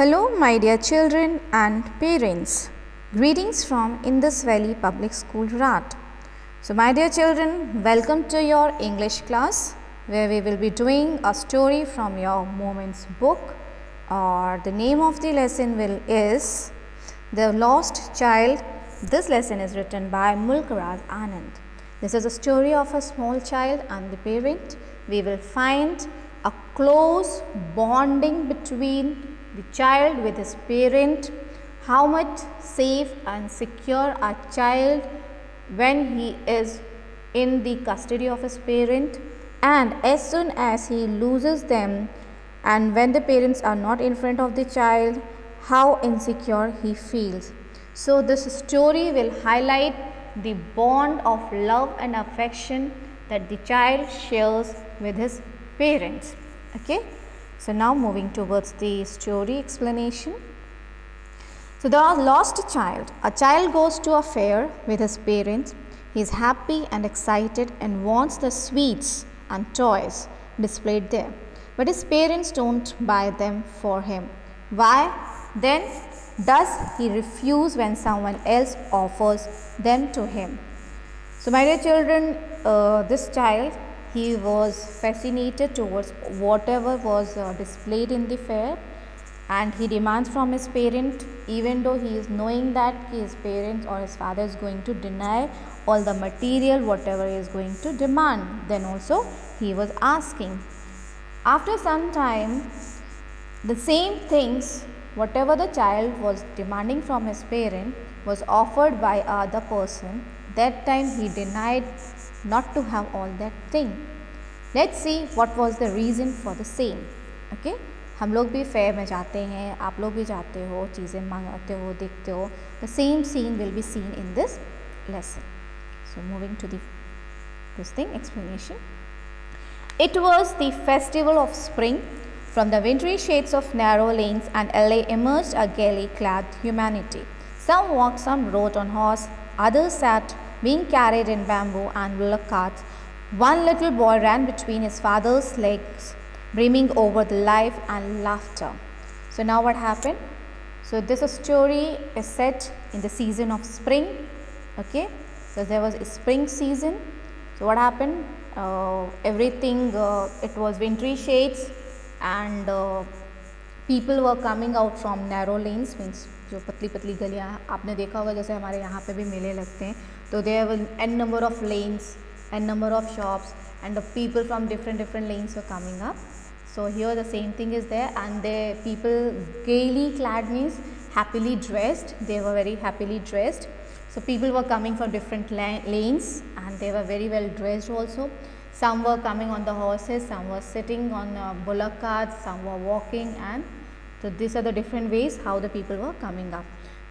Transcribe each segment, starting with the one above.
Hello, my dear children and parents. Greetings from Indus Valley Public School, Rat. So, my dear children, welcome to your English class where we will be doing a story from your Moments book, or the name of the lesson is The Lost Child. This lesson is written by Mulkraz Anand. This is a story of a small child and the parent. We will find a close bonding between the child with his parent, how much safe and secure a child when he is in the custody of his parent, and as soon as he loses them and when the parents are not in front of the child, how insecure he feels. So this story will highlight the bond of love and affection that the child shares with his parents. Okay. So now moving towards the story explanation. So the lost child. A child goes to a fair with his parents. He is happy and excited and wants the sweets and toys displayed there. But his parents don't buy them for him. Why? Then does he refuse when someone else offers them to him? So my dear children, this child, he was fascinated towards whatever was displayed in the fair, and he demands from his parent, even though he is knowing that his parents or his father is going to deny all the material whatever he is going to demand. Then also he was asking. After some time, the same things whatever the child was demanding from his parent was offered by other person. That time he denied not to have all that thing. Let's see what was the reason for the same. Okay, हम लोग भी fair में जाते हैं, आप लोग भी जाते हो, चीज़ें मंगाते हो, देखते हो. The same scene will be seen in this lesson. So moving to this explanation. It was the festival of spring. From the wintry shades of narrow lanes and alley emerged a gaily clad humanity. Some walked, some rode on horse, others sat, being carried in bamboo and bullock carts. One little boy ran between his father's legs, brimming over the life and laughter. So now what happened? So this story is set in the season of spring. Okay, so there was a spring season. So what happened? Everything, it was wintry shades, and people were coming out from narrow lanes, means जो पतली पतली गलियाँ आपने देखा होगा, जैसे हमारे यहाँ पे भी मेले लगते हैं, तो there were n number of lanes and number of shops, and the people from different lanes were coming up. So here the same thing is there, and the people gaily clad means happily dressed. They were very happily dressed. So people were coming from different lanes, and they were very well dressed also. Some were coming on the horses, some were sitting on bullock carts, some were walking, and so these are the different ways how the people were coming up.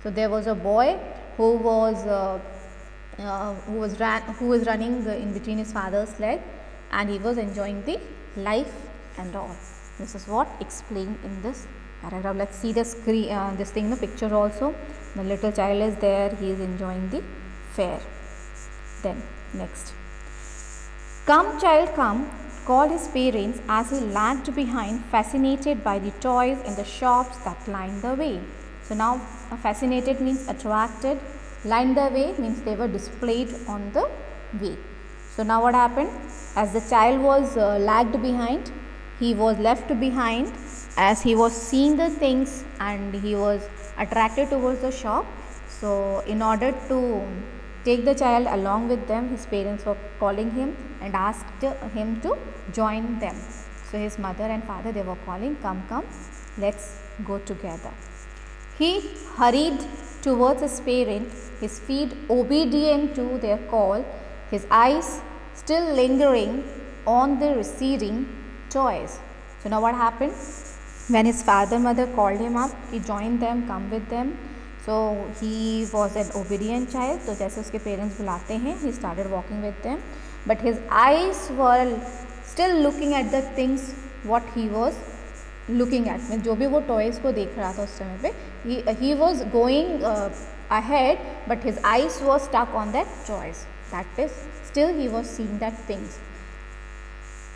So there was a boy who was running in between his father's leg, and he was enjoying the life and all. This is what explained in this paragraph. Let's see the screen, this thing, the picture also. The little child is there, he is enjoying the fair. Then next. Come child, come, called his parents as he lagged behind, fascinated by the toys in the shops that lined the way. So now fascinated means attracted, lined the way means they were displayed on the way. So now what happened? As the child was lagged behind, he was left behind as he was seeing the things and he was attracted towards the shop. So in order to take the child along with them, his parents were calling him and asked him to join them. So his mother and father, they were calling, come, let's go together. He hurried towards his parent, his feet obedient to their call, his eyes still lingering on the receding toys. So now what happened? When his father mother called him up, he joined them, come with them. So he was an obedient child. So जैसे उसके parents बुलाते हैं, he started walking with them. But his eyes were still looking at the things what he was looking at. मैं जो भी वो toys को देख रहा था उस समय पे, he was going ahead, but his eyes were stuck on that toys. That is, still he was seeing that things.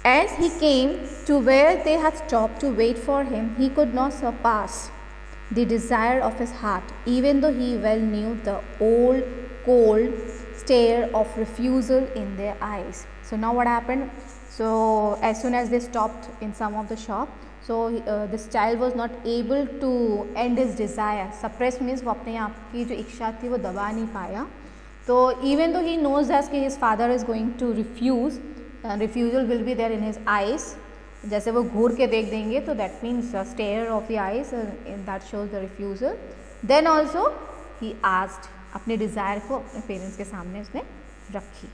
As he came to where they had stopped to wait for him, he could not surpass. the desire of his heart, even though he well knew the old cold stare of refusal in their eyes. So now what happened? So as soon as they stopped in some of the shop, so this child was not able to end his desire. Suppress means वो अपने आप की जो इच्छा थी वो दबा नहीं पाया. So even though he knows that his father is going to refuse, refusal will be there in his eyes. जैसे वो घूर के देख देंगे तो that means stare of the eyes and that shows the refusal. Then also he asked, अपने desire को अपने parents के सामने उसने रखी.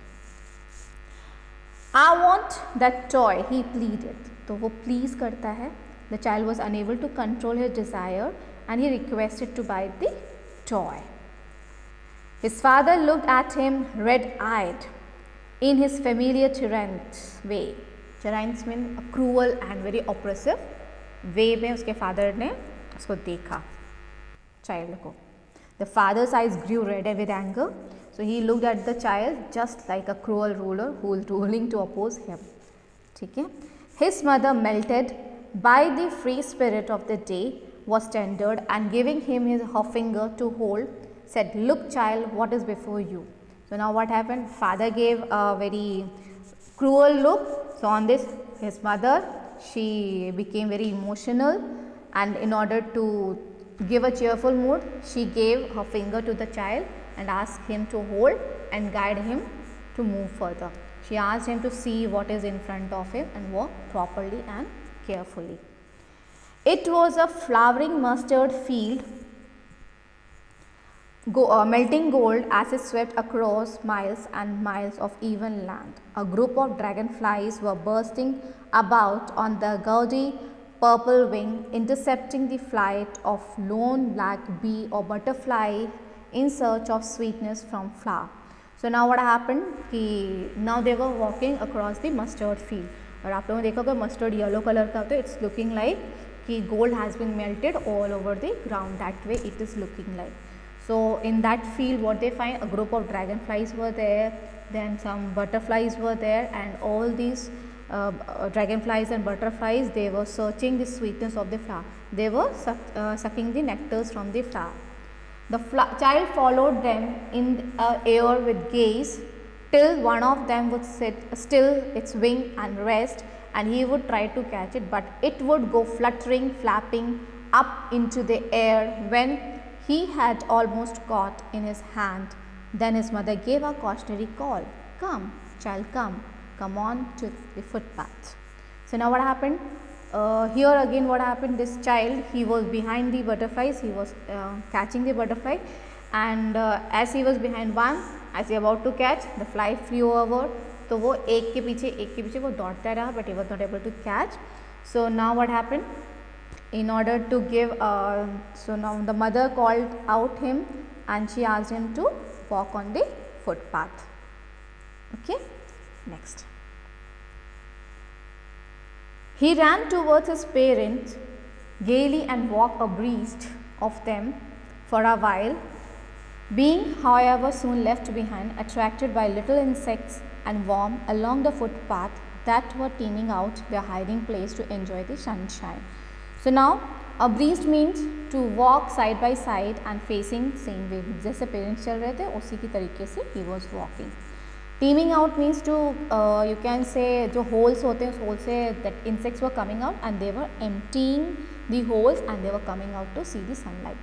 I want that toy, he pleaded. तो वो please करता है. The child was unable to control his desire and he requested to buy the toy. His father looked at him red-eyed in his familiar tyrant way. Tyrants mean a cruel and very oppressive way में उसके father ने उसको देखा child को. The father's eyes grew red with anger. So he looked at the child just like a cruel ruler who is ruling to oppose him. ठीक है. His mother, melted by the free spirit of the day, was tendered and giving him her finger to hold, said, "Look, child, what is before you." So now what happened? Father gave a very cruel look. So on this, his mother, she became very emotional, and in order to give a cheerful mood, she gave her finger to the child and asked him to hold and guide him to move further. She asked him to see what is in front of him and walk properly and carefully. It was a flowering mustard field, melting gold as it swept across miles and miles of even land. A group of dragonflies were bursting about on the gaudy purple wing, intercepting the flight of lone black bee or butterfly in search of sweetness from flower. So now what happened कि now they were walking across the mustard field. और आप लोगों ने देखा होगा mustard yellow color का तो it's looking like कि gold has been melted all over the ground. That way it is looking like. So in that field what they find, a group of dragonflies were there, then some butterflies were there, and all these dragonflies and butterflies, they were searching the sweetness of the flower. They were sucking the nectars from the flower. The child followed them in air with gaze till one of them would sit still its wing and rest, and he would try to catch it, but it would go fluttering, flapping up into the air when he had almost caught in his hand. Then his mother gave a cautionary call, "Come, child, come on to the footpath." So now what happened? Here again what happened, this child, he was behind the butterflies, he was catching the butterfly, and as he was behind one, as he about to catch, the fly flew over. तो वो एक के पीछे वो दौड़ता रहा, but he was not able to catch. So now what happened? In order to give, so now the mother called out him and she asked him to walk on the footpath. Okay, next. He ran towards his parents gaily and walked abreast of them for a while, being however soon left behind, attracted by little insects and worms along the footpath that were teeming out their hiding place to enjoy the sunshine. So now abreast means to walk side by side and facing same way. जैसे parents चल रहे थे उसी की तरीके से he was walking. Teeming out means to you can say जो holes होते हैं उस hole से that insects were coming out and they were emptying the holes and they were coming out to see the sunlight.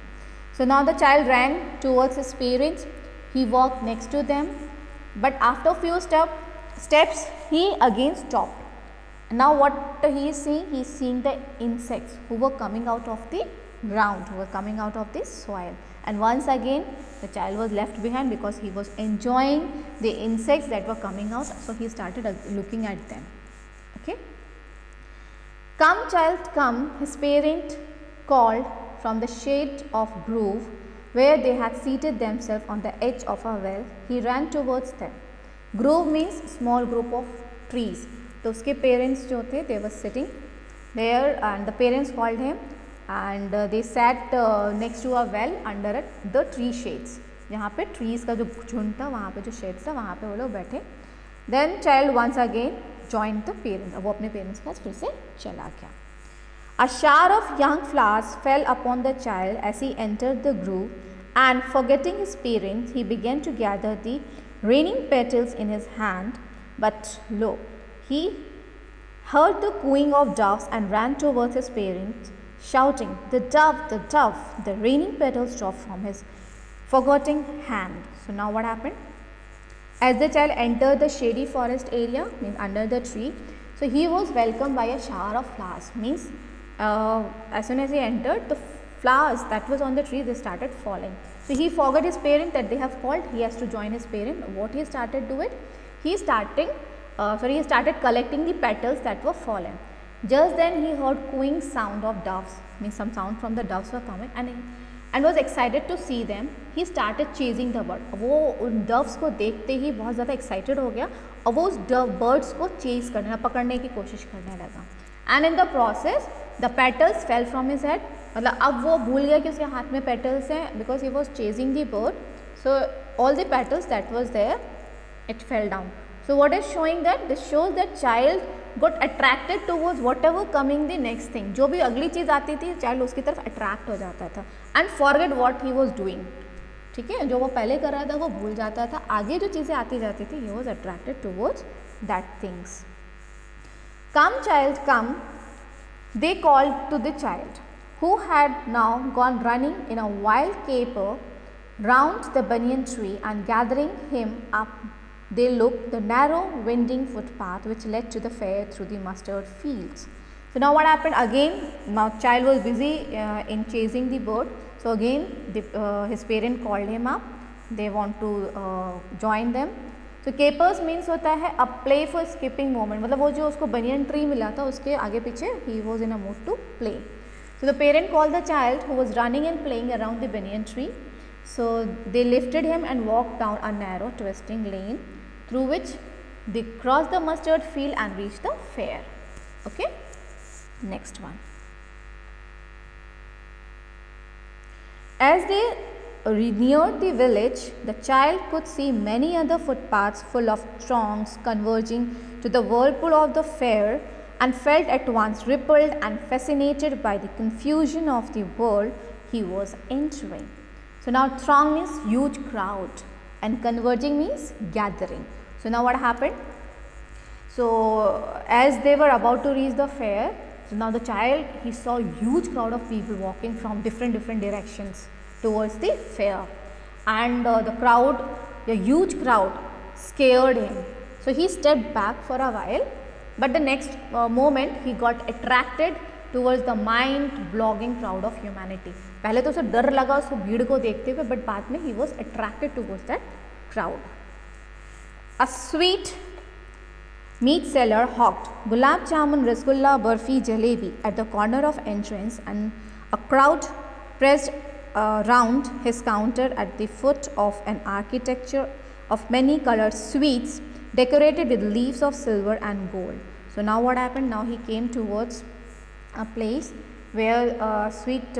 So now the child ran towards his parents. He walked next to them, but after few steps he again stopped. Now what he is seeing? He is seeing the insects who were coming out of the ground, who were coming out of the soil. And once again the child was left behind because he was enjoying the insects that were coming out. So he started looking at them. Okay. "Come, child, come," his parent called from the shade of grove where they had seated themselves on the edge of a well. He ran towards them. Grove means small group of trees. तो उसके parents जो थे, they were sitting there and the parents called him and they sat next to a well under the tree shades. जहाँ पे trees का जो झुंड था वहाँ पे जो shades था वहाँ पे वो लोग बैठे. Then child once again joined the parents. अब वो अपने parents के पास फिर से चला गया. A shower of young flowers fell upon the child as he entered the grove, and forgetting his parents, he began to gather the raining petals in his hand. But lo, he heard the cooing of doves and ran towards his parents, shouting, "The dove, the dove!" The raining petals dropped from his forgetting hand. So now what happened? As the child entered the shady forest area, means under the tree, so he was welcomed by a shower of flowers. Means as soon as he entered, the flowers that was on the tree, they started falling. So he forgot his parent that they have called. He has to join his parent. What he started doing? He started collecting the petals that were fallen. Just then he heard cooing sound of doves. Means some sound from the doves were coming, and was excited to see them. He started chasing the bird. वो उन doves को देखते ही बहुत ज़्यादा excited हो गया और वो उस birds को chase करने पकड़ने की कोशिश करने लगा. And in the process the petals fell from his head. मतलब अब वो भूल गया कि उसके हाथ में petals हैं, because he was chasing the bird. So all the petals that was there, it fell down. So what is showing that? This shows that child got attracted towards whatever coming the next thing. जो भी अगली चीज़ आती थी, child उसकी तरफ attract हो जाता था and forget what he was doing. ठीक है, जो वो पहले कर रहा था वो भूल जाता था, आगे जो चीज़ें आती जाती थी, he was attracted towards that things. Come child, come, they called to the child, who had now gone running in a wild caper round the banyan tree, and gathering him up, they looked the narrow winding footpath which led to the fair through the mustard fields. So now what happened? Again, now child was busy in chasing the bird. So again his parent called him up. They want to join them. So capers means होता है a play for skipping moment. मतलब वो जो उसको banyan tree मिला था उसके आगे पीछे he was in a mood to play. So the parent called the child who was running and playing around the banyan tree. So they lifted him and walked down a narrow twisting lane through which they crossed the mustard field and reached the fair. Okay, next one. As they neared the village, the child could see many other footpaths full of throngs converging to the whirlpool of the fair, and felt at once repelled and fascinated by the confusion of the world he was entering. So now throng means huge crowd and converging means gathering. So now what happened? So as they were about to reach the fair, so now the child, he saw huge crowd of people walking from different directions towards the fair, and the huge crowd scared him. So he stepped back for a while, but the next moment he got attracted towards the mind-blogging crowd of humanity. पहले तो उसे डर लगा उसको भीड़ को देखते हुए, but बाद में he was attracted towards that crowd. A sweet meat seller hawked gulab jamun, rasgulla, barfi, jalebi at the corner of entrance, and a crowd pressed round his counter at the foot of an architecture of many colored sweets decorated with leaves of silver and gold. So now what happened? Now he came towards a place where a sweet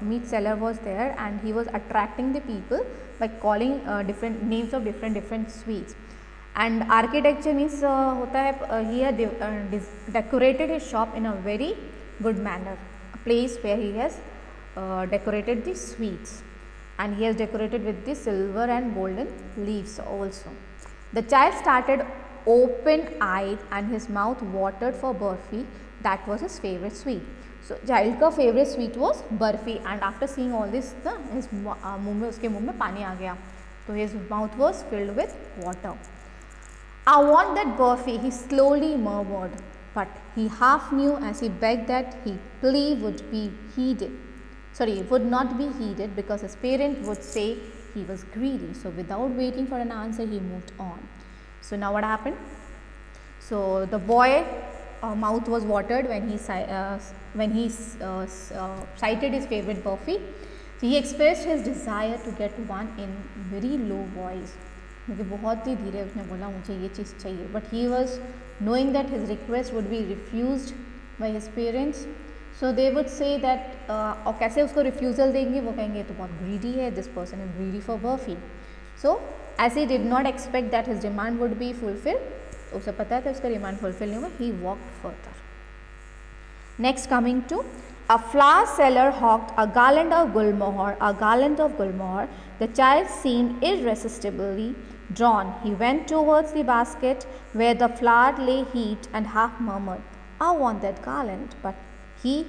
meat seller was there, and he was attracting the people by calling different names of different sweets. And architecture means होता है he had decorated his shop in a very good manner, a place where he has decorated the sweets, and he has decorated with the silver and golden leaves also. The child started open-eyed and his mouth watered for barfi. That was his favorite sweet. So child का favorite sweet was barfi, and after seeing all this, his उसके मुंह में पानी आ गया. So his mouth was filled with water. I want that barfi, he slowly murmured, but he half knew as he begged that his plea would not be heeded, because his parent would say he was greedy. So without waiting for an answer, he moved on. So now what happened? So the boy mouth was watered when he cited his favorite barfi. So he expressed his desire to get one in very low voice. मुझे बहुत ही धीरे उसने बोला मुझे ये चीज़ चाहिए, but he was knowing that his request would be refused by his parents. So they would say that और कैसे उसको refusal देंगे, वो कहेंगे तो बहुत greedy है, this person is greedy for barfi. So as he did not expect that his demand would be fulfilled, उसे पता था उसका demand fulfill नहीं होगा, he walked further. Next, coming to a flower seller hawked a garland of gulmohar, a garland of gulmohar. The child seemed irresistibly drawn. He went towards the basket where the flower lay heaped and half murmured, I want that garland. But he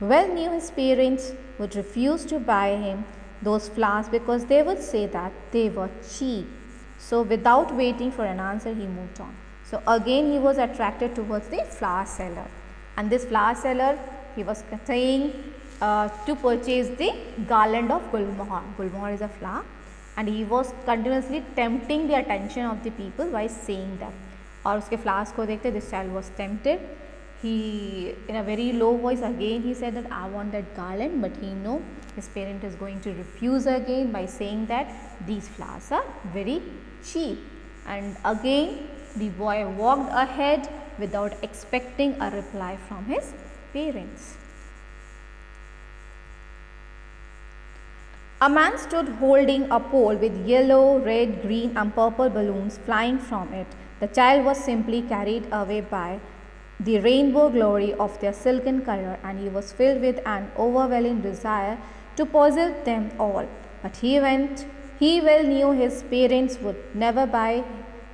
well knew his parents would refuse to buy him those flowers because they would say that they were cheap. So without waiting for an answer, he moved on. So again he was attracted towards the flower seller, and this flower seller, he was saying to purchase the garland of gulmohar. Gulmohar is a flower, and he was continuously tempting the attention of the people by saying that. और उसके flowers को देखते this child was tempted. He, in a very low voice again he said that I want that garland, but he know his parent is going to refuse again by saying that these flowers are very cheap. And again the boy walked ahead without expecting a reply from his parents. A man stood holding a pole with yellow, red, green and purple balloons flying from it. The child was simply carried away by the rainbow glory of their silken color, and he was filled with an overwhelming desire to possess them all. But he well knew his parents would never buy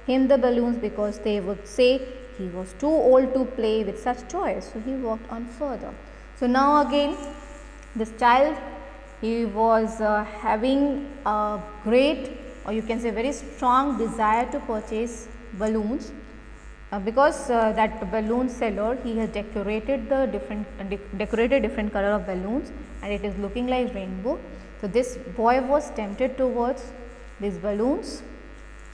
him the balloons because they would say he was too old to play with such toys. So he walked on further. So now again this child, he was having a great, or you can say very strong desire to purchase balloons. Because that balloon seller, he has decorated the different color of balloons, and it is looking like rainbow. So this boy was tempted towards these balloons.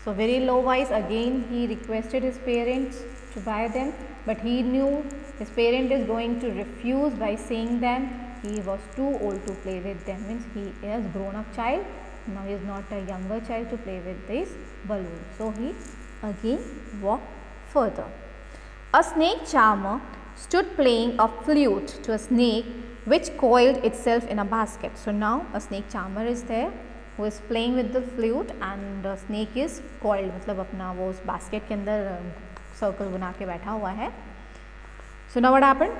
So very low voice again he requested his parents to buy them, but he knew his parent is going to refuse by saying that he was too old to play with them. Means he is grown up child, now he is not a younger child to play with these balloons. So he again walked further. A snake charmer stood playing a flute to a snake which coiled itself in a basket. So now a snake charmer is there who is playing with the flute, and the snake is coiled, मतलब अपना वो उस basket के अंदर circle बना के बैठा हुआ है. So now what happened?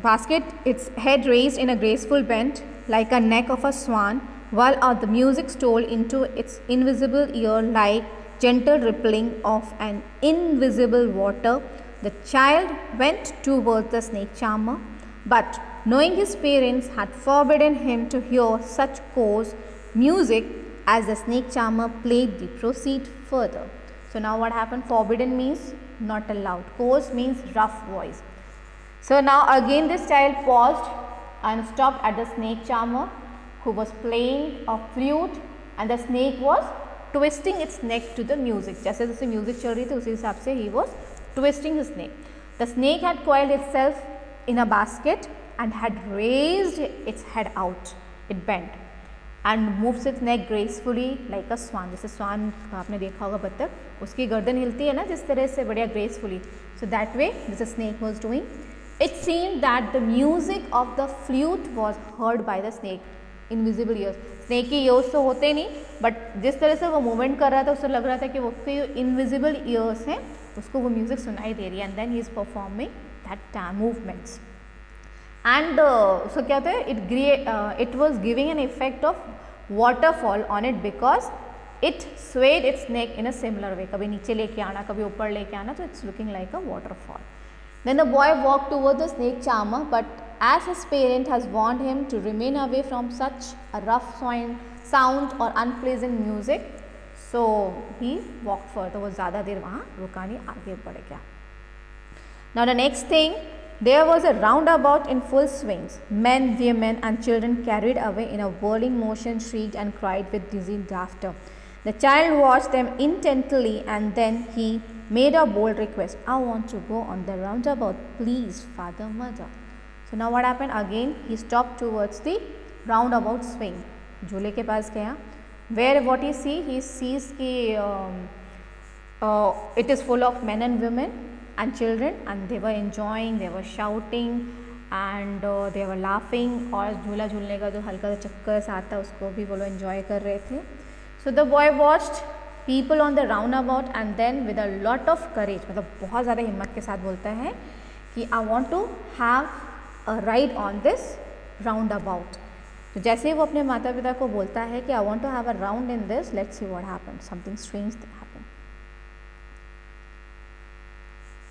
Basket, its head raised in a graceful bend like a neck of a swan, while the music stole into its invisible ear like gentle rippling of an invisible water. The child went towards the snake charmer, but knowing his parents had forbidden him to hear such coarse music as the snake charmer played, the proceed further. So now what happened? Forbidden means not allowed, coarse means rough voice. So now again this child paused and stopped at the snake charmer who was playing a flute, and the snake was twisting its neck to the music. जैसे जैसे music चल रही थी उसी हिसाब से he was twisting his neck. The snake had coiled itself in a basket and had raised its head out. It bent and moves its neck gracefully like a swan. जैसे swan आपने देखा होगा बत्तख, उसकी गर्दन हिलती है ना जिस तरह से बढ़िया gracefully. So that way this snake was doing. It seemed that the music of the flute was heard by the snake. Invisible ears. Snake की ears तो होते नहीं, but जिस तरह से वो मूवमेंट कर रहा था उससे लग रहा था कि वो उसके इनविजिबल ईयर्स हैं उसको वो म्यूजिक सुनाई दे रही है, and then he is performing that movements. And so क्या होता है, it was giving an effect of waterfall on it because it swayed its neck in a similar way. कभी नीचे लेके आना, कभी ऊपर लेके आना, तो it's looking like a waterfall. Then the boy walked toward the snake charmer, but as his parent has warned him to remain away from such a rough sound or unpleasant music, so he walked further. वो ज़्यादा देर वहाँ रुका नहीं, आगे बढ़ गया. Now the next thing, there was a roundabout in full swings. Men, women and children carried away in a whirling motion shrieked and cried with dizzy laughter. The child watched them intently, and then he made a bold request. I want to go on the roundabout, please, father, mother. So now what happened? Again he stopped towards the roundabout swing. झूले के पास गया. Where what he sees कि it is full of men and women and children, and they were enjoying, they were shouting and they were laughing. और झूला झूलने का जो हल्का सा चक्कर सा आता है उसको भी वो लोग enjoy कर रहे थे. So the boy watched people on the roundabout, and then with a lot of courage, मतलब बहुत ज़्यादा हिम्मत के साथ बोलता है, कि I want to have a ride on this roundabout. तो जैसे ही वो अपने माता पिता को बोलता है कि I want to have a round in this, let's see what happened. Something strange happened.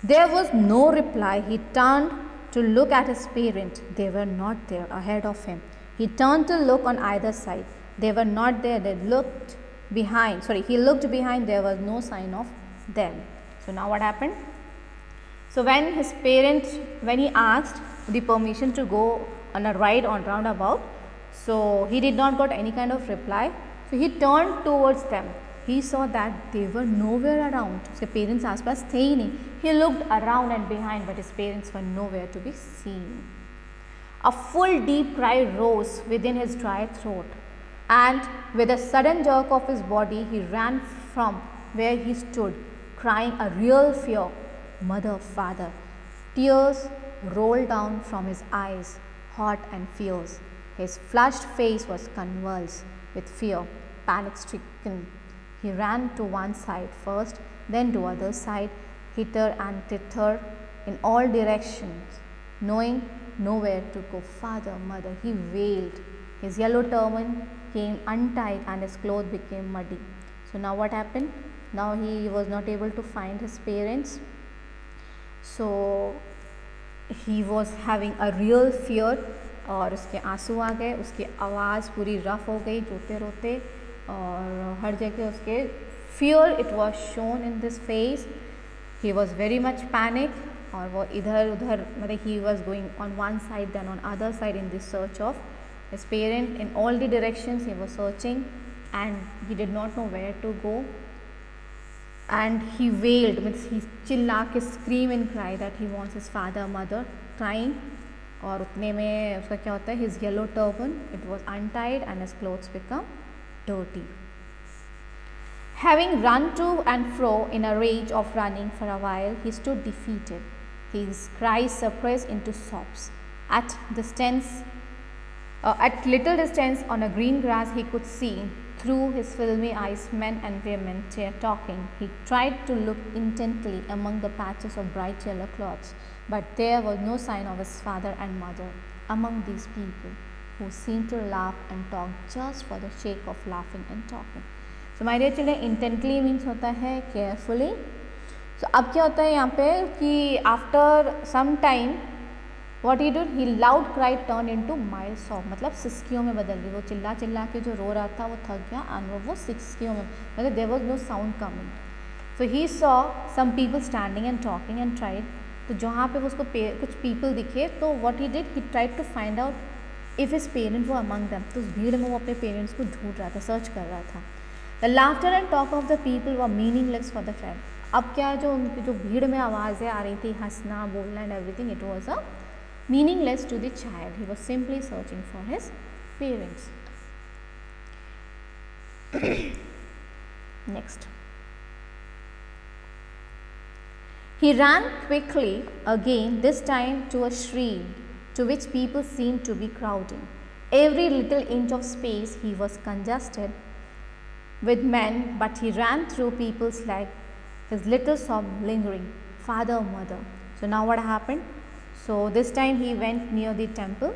There was no reply. He turned to look at his parents. They were not there ahead of him. He turned to look on either side. They were not there. They looked behind. He looked behind. There was no sign of them. So now what happened? So when he asked the permission to go on a ride on roundabout, so he did not got any kind of reply. So he turned towards them. He saw that they were nowhere around. उसके parents आसपास थे ही नहीं. He looked around and behind, but his parents were nowhere to be seen. A full deep cry rose within his dry throat, and with a sudden jerk of his body, he ran from where he stood, crying a real fear. Mother, father. Tears rolled down from his eyes, hot and fierce. His flushed face was convulsed with fear, panic-stricken. He ran to one side first, then to other side, hither and thither in all directions, knowing nowhere to go. Father, mother, he wailed. His yellow turban came untied and his clothes became muddy. So now what happened? Now he was not able to find his parents. So he was having a real fear. और उसके आंसू आ गए, उसकी आवाज़ पूरी rough हो गई रोते रोते, और हर जगह उसके fear it was shown in this face. He was very much panic, और वो इधर उधर मतलब he was going on one side then on other side in this search of his parent. In all the directions he was searching and he did not know where to go. And he wailed means he चिल्ला के scream and cry that he wants his father mother crying. और उतने में उसका क्या होता है, his yellow turban it was untied and his clothes become dirty. Having run to and fro in a rage of running for a while, he stood defeated, his cries suppressed into sobs. At little distance on a green grass, he could see through his filmy eyes men and women talking. He tried to look intently among the patches of bright yellow cloths, but there was no sign of his father and mother among these people, who seemed to laugh and talk just for the sake of laughing and talking. So my dear children, intently means होता है carefully. So अब क्या होता है यहाँ पे कि after some time what he did, he loud cry turned into mild sob. मतलब सिसकियों में बदल गई. वो चिल्ला चिल्ला के जो रो रहा था वो थक गया और वो सिसकियों में मतलब there was no sound coming. So he saw some people standing and talking and tried. तो जहाँ पे उसको कुछ people दिखे तो what he did, he tried to find out if his parents were among them. तो उस भीड़ में वो अपने पेरेंट्स को ढूंढ रहा था, सर्च कर रहा था. The laughter and talk of the people were meaningless for the friend. अब क्या जो उनकी जो भीड़ में आवाज़ें आ रही थी, हंसना बोलना and everything, it was a meaningless to the child. He was simply searching for his parents. Next. He ran quickly again, this time to a stream to which people seemed to be crowding. Every little inch of space he was congested with men, but he ran through people's like his little sob lingering. Father, mother. So now what happened? So this time he went near the temple.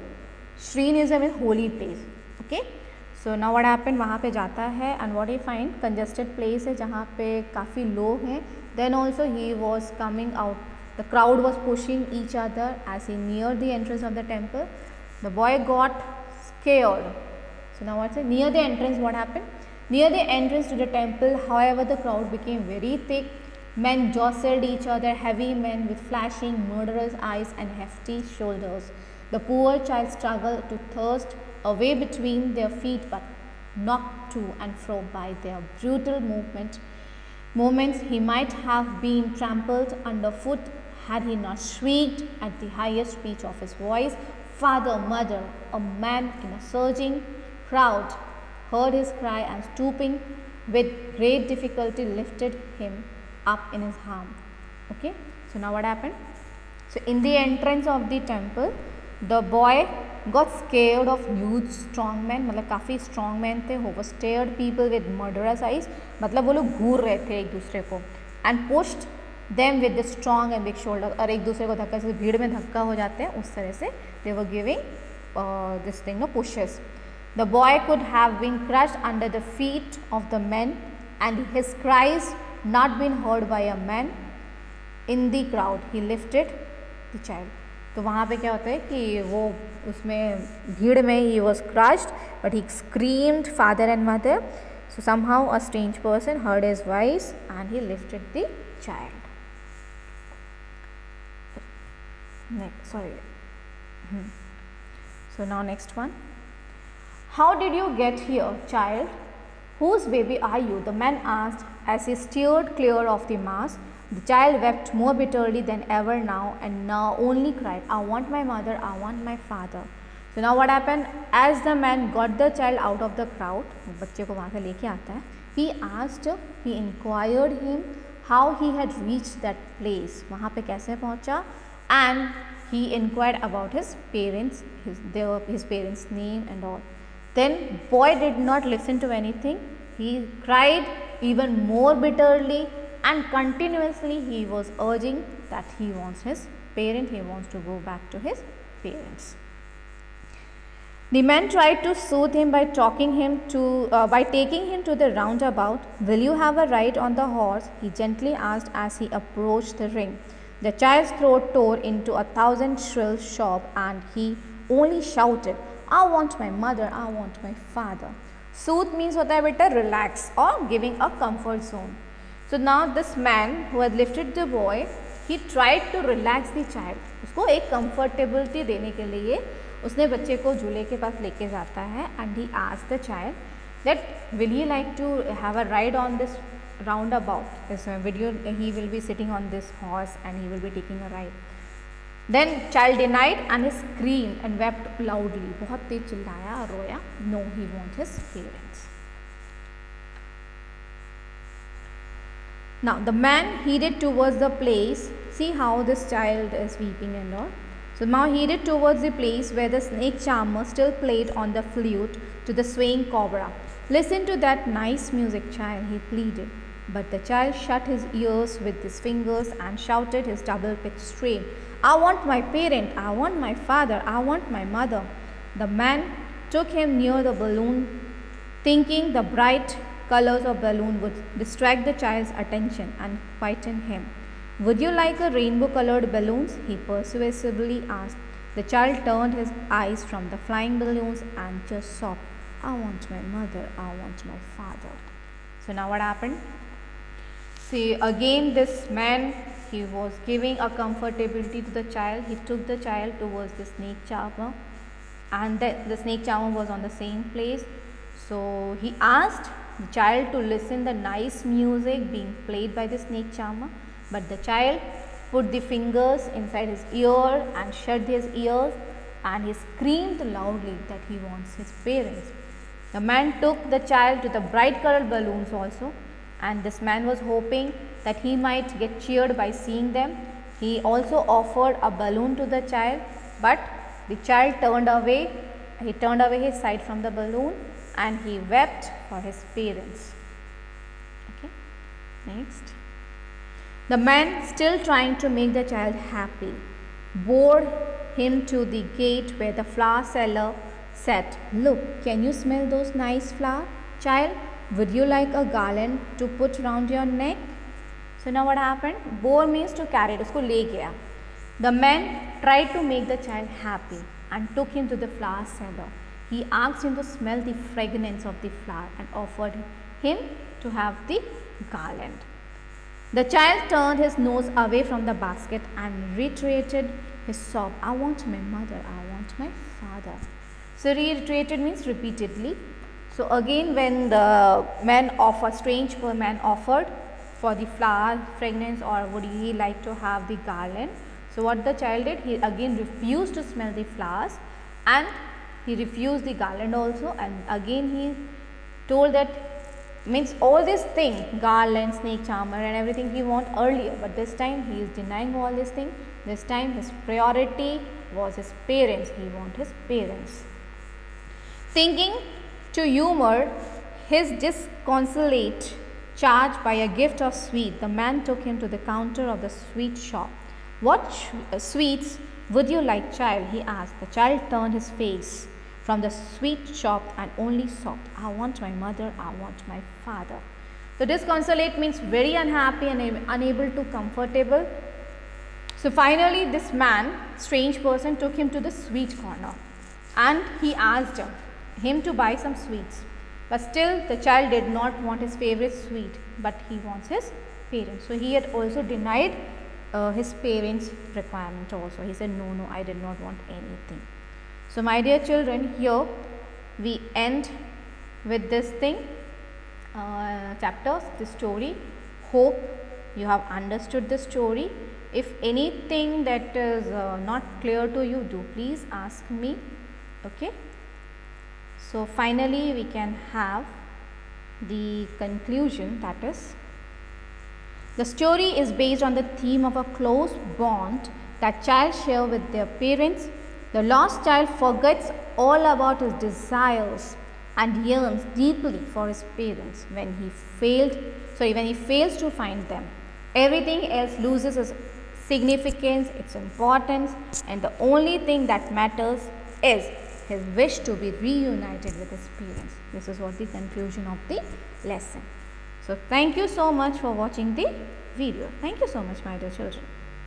Shrine is a holy place. Okay. So now what happened? वहाँ पे जाता है and what he find? Congested place है जहाँ पे काफ़ी लोग हैं. Then also he was coming out. The crowd was pushing each other as he neared the entrance of the temple. The boy got scared. So now what's it? Near the entrance, what happened? Near the entrance to the temple, however, the crowd became very thick. Men jostled each other, heavy men with flashing, murderous eyes and hefty shoulders. The poor child struggled to thrust a way between their feet, but knocked to and fro by their brutal moments, he might have been trampled underfoot had he not shrieked at the highest pitch of his voice. Father, mother, a man in a surging crowd heard his cry and stooping with great difficulty lifted him up in his arm. Okay, so now what happened? So in the entrance of the temple, the boy got scared of huge strong men. मतलब काफ़ी strong men थे, who stared people with murderous eyes. मतलब वो लोग घूर रहे थे एक दूसरे को, and pushed them with the strong and big shoulder, और एक दूसरे को धक्का, जैसे भीड़ में धक्का हो जाते हैं उस तरह से they were giving this thing, no, pushes. The boy could have been crushed under the feet of the man and his cries not been heard by a man in the crowd, he lifted the child. तो वहाँ पे क्या होता है कि वो उसमें भीड़ में he was crushed but he screamed father and mother. So somehow a strange person heard his voice and he lifted the child. Next, sorry. So now next one. How did you get here, child? Whose baby are you? The man asked as he steered clear of the mass. The child wept more bitterly than ever now and now only cried, I want my mother, I want my father. So now what happened, as the man got the child out of the crowd, बच्चे को वहाँ से लेके आता है, he asked, he inquired him how he had reached that place, वहाँ पे कैसे पहुँचा, and he inquired about his parents, his parents' name and all. Then boy did not listen to anything, he cried even more bitterly and continuously he was urging that he wants his parent, he wants to go back to his parents. The man tried to soothe him by taking him to the roundabout. Will you have a ride on the horse? He gently asked as he approached the ring. The child's throat tore into 1,000 shrill sobs and he only shouted, I want my mother, I want my father. Soothe means होता है बेटा relax or giving a comfort zone. So now this man who had lifted the boy, he tried to relax the child. उसको एक comfortability देने के लिए उसने बच्चे को झूले के पास लेके जाता है and he asked the child that will he like to have a ride on this roundabout. This video he will be sitting on this horse and he will be taking a ride. Then child denied and he screamed and wept loudly. बहुत तेज चिल्लाया और रोया. No, he wants his parents. Now the man headed towards the place. See how this child is weeping and all. So now he headed towards the place where the snake charmer still played on the flute to the swaying cobra. Listen to that nice music, child, he pleaded. But the child shut his ears with his fingers and shouted his double-pitched strain. I want my parent, I want my father, I want my mother. The man took him near the balloon, thinking the bright colors of balloon would distract the child's attention and quieten him. Would you like a rainbow-colored balloons? He persuasively asked. The child turned his eyes from the flying balloons and just sobbed, I want my mother, I want my father. So now what happened? See, again this man, he was giving a comfortability to the child. He took the child towards the snake charmer and the snake charmer was on the same place. So he asked the child to listen the nice music being played by the snake charmer. But the child put the fingers inside his ear and shut his ears and he screamed loudly that he wants his parents. The man took the child to the bright colored balloons also, and this man was hoping that he might get cheered by seeing them. He also offered a balloon to the child, but the child turned away. He turned away his sight from the balloon and he wept for his parents. Okay, next. The man, still trying to make the child happy, bore him to the gate where the flower seller said, Look, can you smell those nice flowers? Child, would you like a garland to put round your neck? So now what happened? Bore means to carry it, usko le gaya. The man tried to make the child happy and took him to the flower seller. He asked him to smell the fragrance of the flower and offered him to have the garland. The child turned his nose away from the basket and reiterated his sob, I want my mother, I want my father. So reiterated means repeatedly. So again when the strange man offered for the flower fragrance or would he like to have the garland. So what the child did, he again refused to smell the flowers and he refused the garland also, and again he told that means all these things, garland, snake charmer and everything he want earlier, but this time he is denying all these things. This time his priority was his parents, he want his parents. Thinking to humor his disconsolate charged by a gift of sweet, the man took him to the counter of the sweet shop. What sweets would you like, child? He asked. The child turned his face from the sweet shop and only sobbed, I want my mother, I want my father. So disconsolate means very unhappy and unable to comfortable. So finally this man, strange person, took him to the sweet corner and he asked him to buy some sweets. But still the child did not want his favorite sweet, but he wants his parents. So he had also denied his parents' requirement also. He said, no, I did not want anything. So my dear children, here we end with this thing, chapters, the story. Hope you have understood the story. If anything that is not clear to you, do please ask me. Okay. So finally we can have the conclusion, that is, the story is based on the theme of a close bond that child share with their parents. The lost child forgets all about his desires and yearns deeply for his parents when he fails to find them. Everything else loses its significance, its importance, and the only thing that matters is his wish to be reunited with his parents. This is what the conclusion of the lesson. So thank you so much for watching the video. Thank you so much, my dear children.